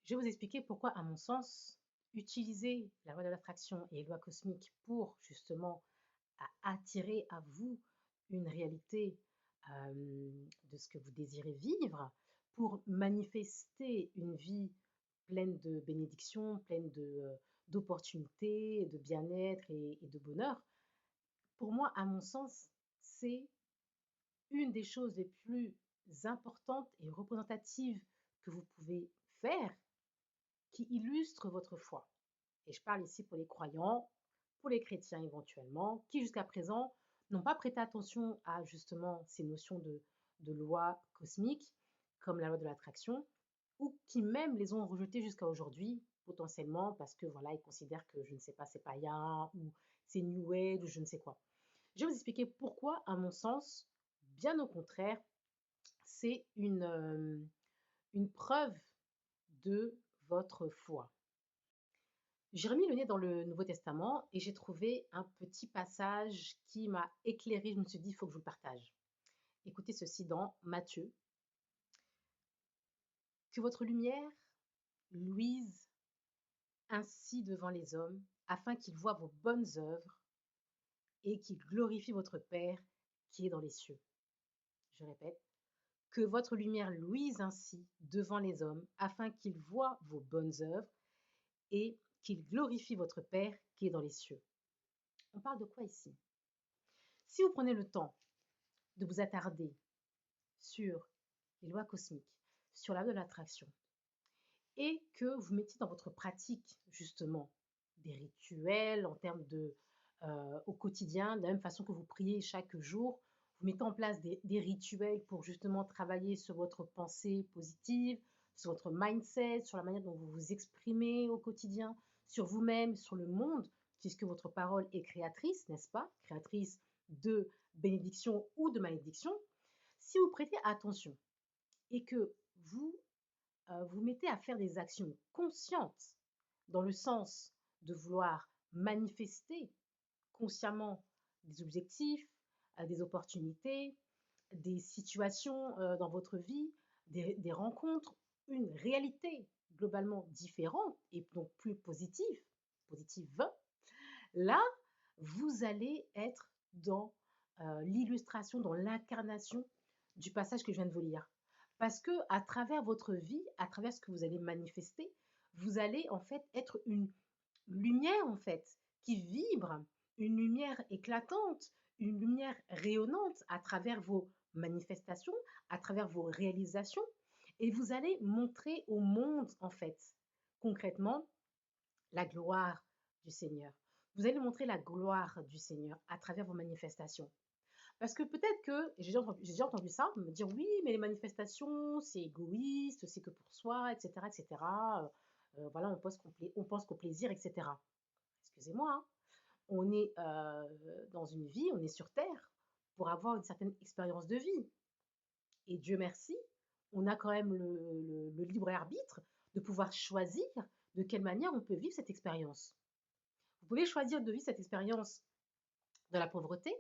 Je vais vous expliquer pourquoi, à mon sens, utiliser la loi de l'attraction et les lois cosmiques pour justement attirer à vous une réalité de ce que vous désirez vivre, pour manifester une vie pleine de bénédictions, pleine d'opportunités, de bien-être et de bonheur. Pour moi, à mon sens, c'est une des choses les plus importantes et représentatives que vous pouvez faire qui illustre votre foi. Et je parle ici pour les croyants, pour les chrétiens éventuellement, qui jusqu'à présent n'ont pas prêté attention à justement ces notions de lois cosmiques, comme la loi de l'attraction, ou qui même les ont rejetées jusqu'à aujourd'hui, potentiellement parce que voilà, ils considèrent que je ne sais pas, c'est païen, ou c'est New Age, ou je ne sais quoi. Je vais vous expliquer pourquoi, à mon sens, bien au contraire, c'est une preuve de votre foi. J'ai remis le nez dans le Nouveau Testament et j'ai trouvé un petit passage qui m'a éclairé. Je me suis dit, il faut que je vous le partage. Écoutez ceci dans Matthieu. Que votre lumière luise ainsi devant les hommes, afin qu'ils voient vos bonnes œuvres et qu'ils glorifient votre Père qui est dans les cieux. Je répète, que votre lumière luise ainsi devant les hommes, afin qu'ils voient vos bonnes œuvres et qu'ils glorifient votre Père qui est dans les cieux. On parle de quoi ici? Si vous prenez le temps de vous attarder sur les lois cosmiques, sur la loi de l'attraction, et que vous mettiez dans votre pratique justement des rituels en termes au quotidien, de la même façon que vous priez chaque jour, vous mettez en place des rituels pour justement travailler sur votre pensée positive, sur votre mindset, sur la manière dont vous vous exprimez au quotidien, sur vous-même, sur le monde, puisque votre parole est créatrice, n'est-ce pas? Créatrice de bénédiction ou de malédiction. Si vous prêtez attention et que vous mettez à faire des actions conscientes dans le sens de vouloir manifester consciemment des objectifs, des opportunités, des situations dans votre vie, des rencontres, une réalité globalement différente et donc plus positive, là, vous allez être dans l'illustration, dans l'incarnation du passage que je viens de vous lire. Parce que à travers votre vie, à travers ce que vous allez manifester, vous allez en fait être une lumière en fait qui vibre, une lumière éclatante, une lumière rayonnante à travers vos manifestations, à travers vos réalisations, et vous allez montrer au monde en fait concrètement la gloire du Seigneur. Vous allez montrer la gloire du Seigneur à travers vos manifestations. Parce que peut-être que, j'ai déjà entendu ça, me dire oui, mais les manifestations, c'est égoïste, c'est que pour soi, etc., etc. Voilà, on pense qu'au plaisir, etc. Excusez-moi, hein, on est dans une vie, on est sur Terre pour avoir une certaine expérience de vie. Et Dieu merci, on a quand même le libre arbitre de pouvoir choisir de quelle manière on peut vivre cette expérience. Vous pouvez choisir de vivre cette expérience de la pauvreté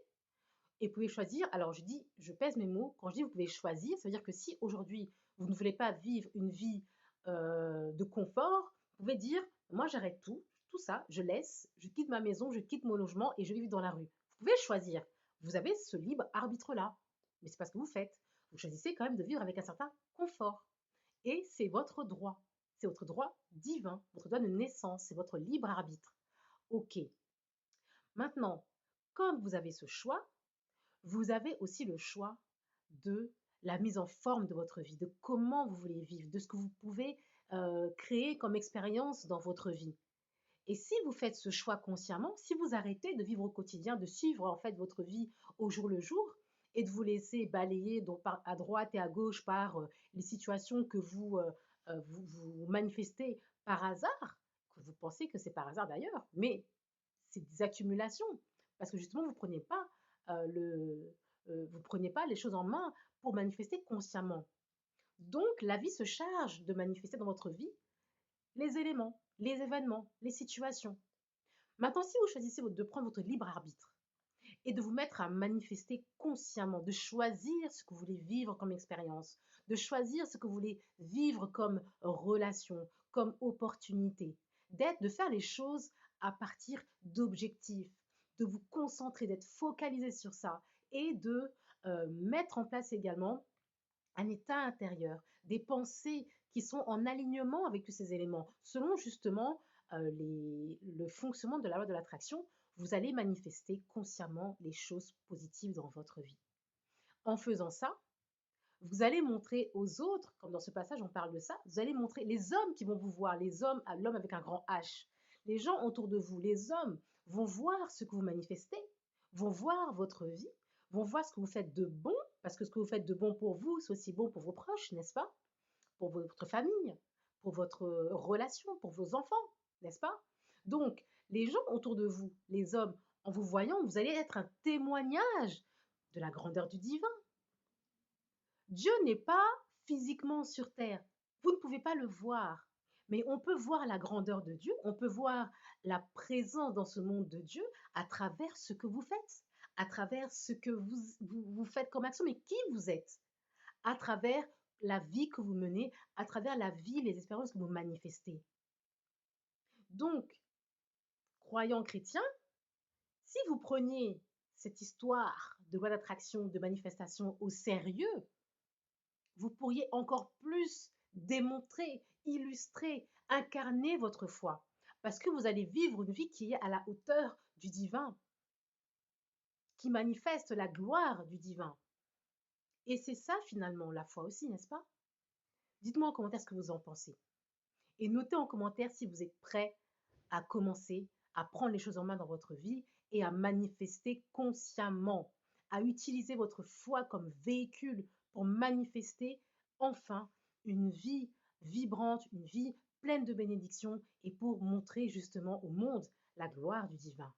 et vous pouvez choisir, alors je dis, je pèse mes mots, quand je dis vous pouvez choisir, ça veut dire que si aujourd'hui vous ne voulez pas vivre une vie de confort, vous pouvez dire, moi j'arrête tout ça, je laisse, je quitte ma maison, je quitte mon logement et je vais vivre dans la rue. Vous pouvez choisir, vous avez ce libre arbitre-là, mais c'est pas ce que vous faites. Vous choisissez quand même de vivre avec un certain confort. Et c'est votre droit divin, votre droit de naissance, c'est votre libre arbitre. Ok. Maintenant, comme vous avez ce choix, vous avez aussi le choix de la mise en forme de votre vie, de comment vous voulez vivre, de ce que vous pouvez créer comme expérience dans votre vie. Et si vous faites ce choix consciemment, si vous arrêtez de vivre au quotidien, de suivre en fait votre vie au jour le jour et de vous laisser balayer donc à droite et à gauche par les situations que vous manifestez par hasard, que vous pensez que c'est par hasard d'ailleurs, mais c'est des accumulations parce que justement vous prenez pas vous prenez pas les choses en main pour manifester consciemment. Donc la vie se charge de manifester dans votre vie les éléments, les événements, les situations. Maintenant, si vous choisissez de prendre votre libre arbitre et de vous mettre à manifester consciemment, de choisir ce que vous voulez vivre comme expérience, de choisir ce que vous voulez vivre comme relation, comme opportunité, de faire les choses à partir d'objectifs, de vous concentrer, d'être focalisé sur ça et de mettre en place également un état intérieur, des pensées qui sont en alignement avec tous ces éléments. Selon justement le fonctionnement de la loi de l'attraction, vous allez manifester consciemment les choses positives dans votre vie. En faisant ça, vous allez montrer aux autres, comme dans ce passage on parle de ça, vous allez montrer les hommes qui vont vous voir, les hommes, l'homme avec un grand H, les gens autour de vous, les hommes vont voir ce que vous manifestez, vont voir votre vie, vont voir ce que vous faites de bon, parce que ce que vous faites de bon pour vous, c'est aussi bon pour vos proches, n'est-ce pas? Pour votre famille, pour votre relation, pour vos enfants, n'est-ce pas? Donc, les gens autour de vous, les hommes, en vous voyant, vous allez être un témoignage de la grandeur du divin. Dieu n'est pas physiquement sur terre. Vous ne pouvez pas le voir. Mais on peut voir la grandeur de Dieu, on peut voir la présence dans ce monde de Dieu à travers ce que vous faites, à travers ce que vous faites comme action, mais qui vous êtes, à travers la vie que vous menez, à travers la vie, les expériences que vous manifestez. Donc, croyants chrétiens, si vous preniez cette histoire de loi d'attraction, de manifestation au sérieux, vous pourriez encore plus démontrer, illustrer, incarner votre foi. Parce que vous allez vivre une vie qui est à la hauteur du divin, qui manifeste la gloire du divin. Et c'est ça finalement la foi aussi, n'est-ce pas? Dites-moi en commentaire ce que vous en pensez. Et notez en commentaire si vous êtes prêt à commencer à prendre les choses en main dans votre vie et à manifester consciemment, à utiliser votre foi comme véhicule pour manifester enfin une vie vibrante, une vie pleine de bénédictions et pour montrer justement au monde la gloire du divin.